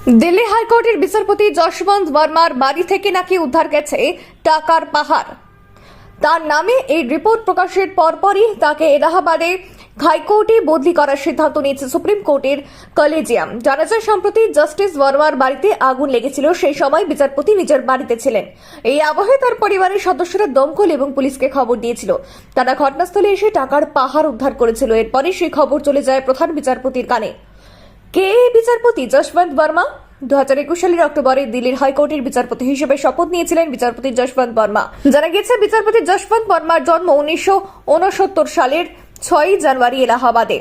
দিল্লি হাইকোর্টের বিচারপতি যশবন্ত বর্মার বাড়ি থেকে নাকি উদ্ধার গেছে টাকার পাহাড়। তার নামে এই রিপোর্ট প্রকাশের পরপরই তাকে এলাহাবাদে হাইকোর্টে বদলি করার সিদ্ধান্ত নিয়েছে সুপ্রিম কোর্টের কলেজিয়াম। জানা যায়, সম্প্রতি জাস্টিস বর্মার বাড়িতে আগুন লেগেছিল। সেই সময় বিচারপতি নিজের বাড়িতে ছিলেন। এই আবহে তার পরিবারের সদস্যরা দমকল এবং পুলিশকে খবর দিয়েছিল। তারা ঘটনাস্থলে এসে টাকার পাহাড় উদ্ধার করেছিল। এরপরই সেই খবর চলে যায় প্রধান বিচারপতির কানে। কে এই বিচারপতি যশবন্ত বর্মা? 2021 সালের অক্টোবরে দিল্লির হাইকোর্টের বিচারপতি হিসেবে শপথ নিয়েছিলেন বিচারপতি যশবন্ত বর্মা। জানা গেছে, বিচারপতি যশবন্ত বর্মার জন্ম 1969 সালের 6 জানুয়ারি এলাহাবাদে।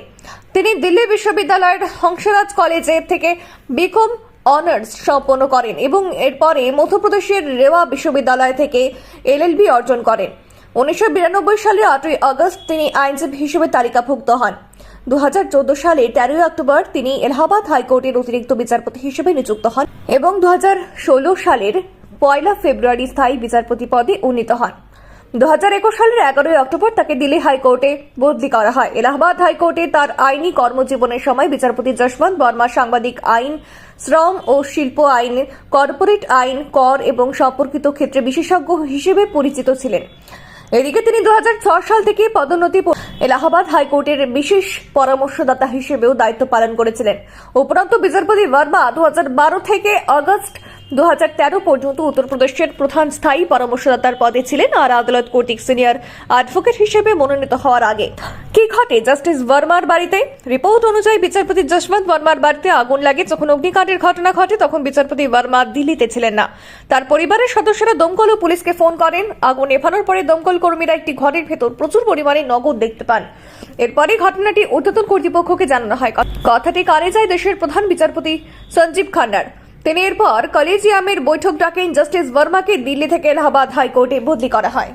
তিনি দিল্লি বিশ্ববিদ্যালয়ের হংসরাজ কলেজে থেকে বিকম অনার্স সম্পন্ন করেন এবং এরপরে মধ্যপ্রদেশের রেওয়া বিশ্ববিদ্যালয় থেকে এলএলবি অর্জন করেন। 1992 সালের 8 আগস্ট তিনি আইনজীবী হিসেবে তালিকাভুক্ত হন। 2014 সালের 13 অক্টোবর তিনি এলাহাবাদ হাইকোর্টের অতিরিক্ত বিচারপতি হিসেবে নিযুক্ত হন এবং 2016 সালের 1 ফেব্রুয়ারি স্থায়ী বিচারপতি পদে উন্নীত হন। 2021 সালের 11 অক্টোবর তাকে দিল্লি হাইকোর্টে বদলি করা হয়। এলাহাবাদ হাইকোর্টে তার আইনি কর্মজীবনের সময় বিচারপতি যশবন্ত বর্মা সাংবাদিক আইন, শ্রম ও শিল্প আইন, কর্পোরেট আইন, কর এবং সম্পর্কিত ক্ষেত্রে বিশেষজ্ঞ হিসেবে পরিচিত ছিলেন। এদিকে তিনি 2006 সাল থেকে পদোন্নতি এলাহাবাদ হাইকোর্টের বিশেষ পরামর্শদাতা হিসেবেও দায়িত্ব পালন করেছিলেন। উপরন্তু বিচারপতি বর্মা 2012 থেকে আগস্ট 2013 পর্যন্ত উত্তরপ্রদেশের প্রধান স্থায়ী পরামর্শদাতার পদে ছিলেন আর আদালত কর্তৃক সিনিয়র অ্যাডভোকেট হিসেবে মনোনীত হওয়ার আগে। কি ঘটে জাস্টিস বর্মার বাড়িতে? রিপোর্ট অনুযায়ী বিচারপতি যশবন্ত বর্মার বাড়িতে আগুন লাগে। যখন অগ্নিকাণ্ডের ঘটনা ঘটে তখন বিচারপতি বর্মা দিল্লিতে ছিলেন না। তার পরিবারের সদস্যরা দমকল ও পুলিশকে ফোন করেন। আগুন নেভানোর পরে দমকল কর্মীরা একটি ঘরের ভেতর প্রচুর পরিমাণে নগদ দেখতে পান। এরপরে ঘটনাটি ঊর্ধ্বতন কর্তৃপক্ষকে জানানো হয়। কথাটি কানে যায় দেশের প্রধান বিচারপতি সঞ্জীব খান্নার। তিনি এরপর কলেজিয়ামের বৈঠক ডাকেন। জাস্টিস বর্মাকে দিল্লি থেকে এলাহাবাদ হাইকোর্টে বদলি করা হয়।